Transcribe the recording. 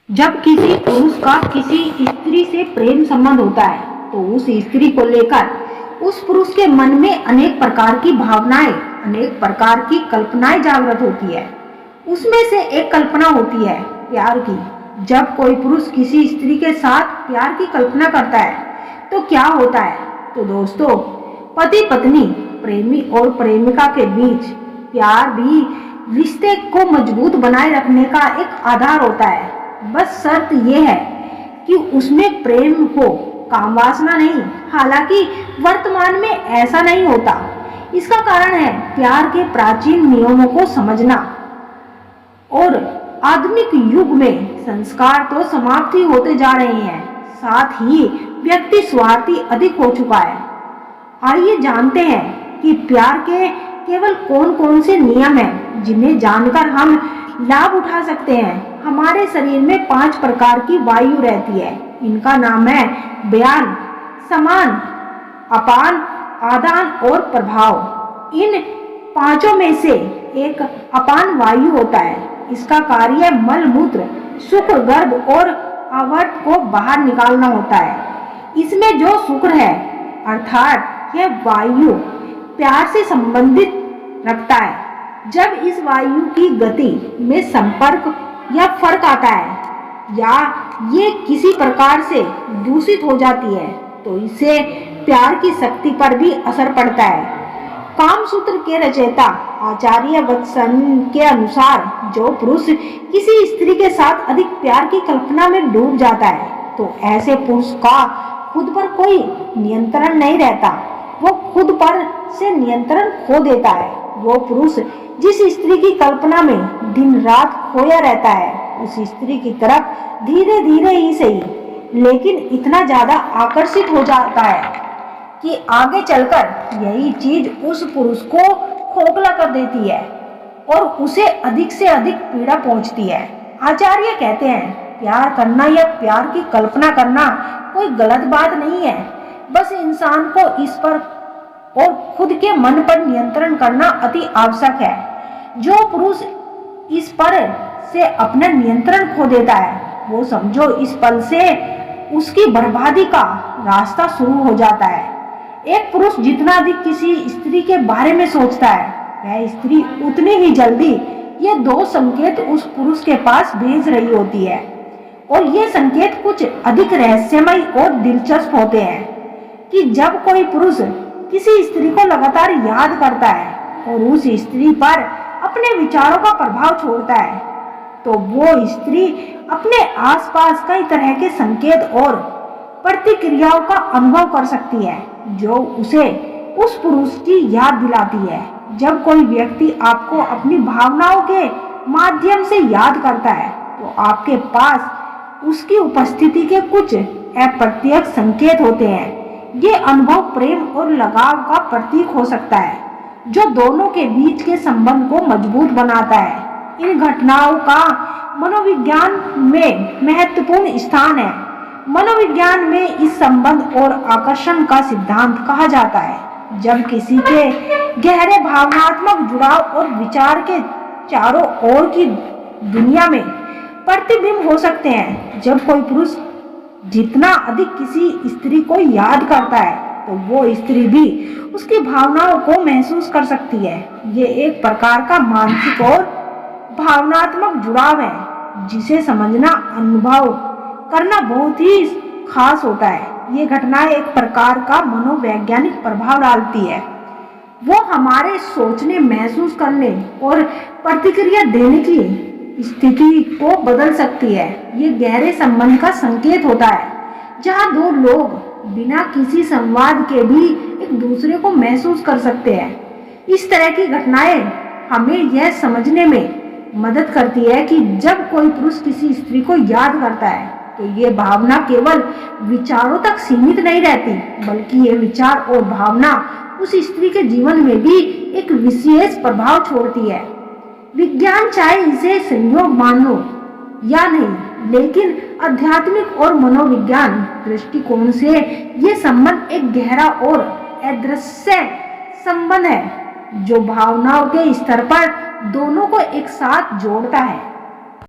जब किसी पुरुष का किसी स्त्री से प्रेम संबंध होता है तो उस स्त्री को लेकर उस पुरुष के मन में अनेक प्रकार की भावनाएं, अनेक प्रकार की कल्पनाएं जागृत होती है। उसमें से एक कल्पना होती है प्यार की। जब कोई पुरुष किसी स्त्री के साथ प्यार की कल्पना करता है तो क्या होता है? तो दोस्तों, पति पत्नी, प्रेमी और प्रेमिका के बीच प्यार भी रिश्ते को मजबूत बनाए रखने का एक आधार होता है। बस शर्त यह है कि उसमें प्रेम हो, काम वासना नहीं। हालांकि वर्तमान में ऐसा नहीं होता। इसका कारण है प्यार के प्राचीन नियमों को समझना। और आधुनिक युग में संस्कार तो समाप्त ही होते जा रहे हैं, साथ ही व्यक्ति स्वार्थी अधिक हो चुका है। आइए जानते हैं कि प्यार के केवल कौन कौन से नियम हैं जिन्हें जानकर हम लाभ उठा सकते हैं। हमारे शरीर में 5 प्रकार की वायु रहती है। इनका नाम है व्यान, समान, अपान, आदान और प्रभाव। इन पांचों में से एक अपान वायु होता है। इसका कार्य मल मूत्र, शुक्र, गर्भ और आवर्त को बाहर निकालना होता है। इसमें जो शुक्र है अर्थात यह वायु प्यार से संबंधित रखता है। जब इस वायु की गति में संपर्क या फर्क आता है या ये किसी प्रकार से दूषित हो जाती है तो इससे प्यार की शक्ति पर भी असर पड़ता है। कामसूत्र के रचयिता आचार्य वत्सन के अनुसार जो पुरुष किसी स्त्री के साथ अधिक प्यार की कल्पना में डूब जाता है तो ऐसे पुरुष का खुद पर कोई नियंत्रण नहीं रहता। वो खुद पर से नियंत्रण खो देता है। वो पुरुष जिस स्त्री की कल्पना में दिन रात खोया रहता है उस स्त्री की तरफ धीरे धीरे ही सही लेकिन इतना ज्यादा आकर्षित हो जाता है कि आगे चलकर यही चीज उस पुरुष को खोखला कर देती है और उसे अधिक से अधिक पीड़ा पहुंचती है। आचार्य कहते हैं प्यार करना या प्यार की कल्पना करना कोई गलत बात नहीं है। बस इंसान को इस पर और खुद के मन पर नियंत्रण करना अति आवश्यक है। जो पुरुष इस पर से अपना नियंत्रण खो देता है वो समझो इस पल से उसकी बर्बादी का रास्ता शुरू हो जाता है। एक पुरुष जितना अधिक किसी स्त्री के बारे में सोचता है वह स्त्री उतनी ही जल्दी ये 2 संकेत उस पुरुष के पास भेज रही होती है और ये संकेत कुछ अधिक रहस्यमय और दिलचस्प होते हैं कि जब कोई पुरुष किसी स्त्री को लगातार याद करता है और उस स्त्री पर अपने विचारों का प्रभाव छोड़ता है तो वो स्त्री अपने आसपास कई तरह के संकेत और प्रतिक्रियाओं का अनुभव कर सकती है जो उसे उस पुरुष की याद दिलाती है। जब कोई व्यक्ति आपको अपनी भावनाओं के माध्यम से याद करता है तो आपके पास उसकी उपस्थिति के कुछ अप्रत्यक्ष संकेत होते हैं। ये अनुभव प्रेम और लगाव का प्रतीक हो सकता है जो दोनों के बीच के संबंध को मजबूत बनाता है। इन घटनाओं का मनोविज्ञान में महत्वपूर्ण स्थान है। मनोविज्ञान में इस संबंध और आकर्षण का सिद्धांत कहा जाता है। जब किसी के गहरे भावनात्मक जुड़ाव और विचार के चारों ओर की दुनिया में प्रतिबिंब हो सकते हैं। जब कोई पुरुष जितना अधिक किसी स्त्री को याद करता है तो वो स्त्री भी उसकी भावनाओं को महसूस कर सकती है। ये एक प्रकार का मानसिक और भावनात्मक जुड़ाव है जिसे समझना, अनुभव करना बहुत ही खास होता है। ये घटनाएं एक प्रकार का मनोवैज्ञानिक प्रभाव डालती है। वो हमारे सोचने, महसूस करने और प्रतिक्रिया देने की स्थिति को बदल सकती है। ये गहरे संबंध का संकेत होता है जहाँ 2 लोग बिना किसी संवाद के भी एक दूसरे को महसूस कर सकते हैं। इस तरह की घटनाएं हमें यह समझने में मदद करती है कि जब कोई पुरुष किसी स्त्री को याद करता है तो ये भावना केवल विचारों तक सीमित नहीं रहती बल्कि ये विचार और भावना उस स्त्री के जीवन में भी एक विशेष प्रभाव छोड़ती है। विज्ञान चाहे इसे संयोग मानो या नहीं, लेकिन आध्यात्मिक और मनोविज्ञान दृष्टिकोण से ये संबंध एक गहरा और अदृश्य संबंध है जो भावनाओं के स्तर पर दोनों को एक साथ जोड़ता है।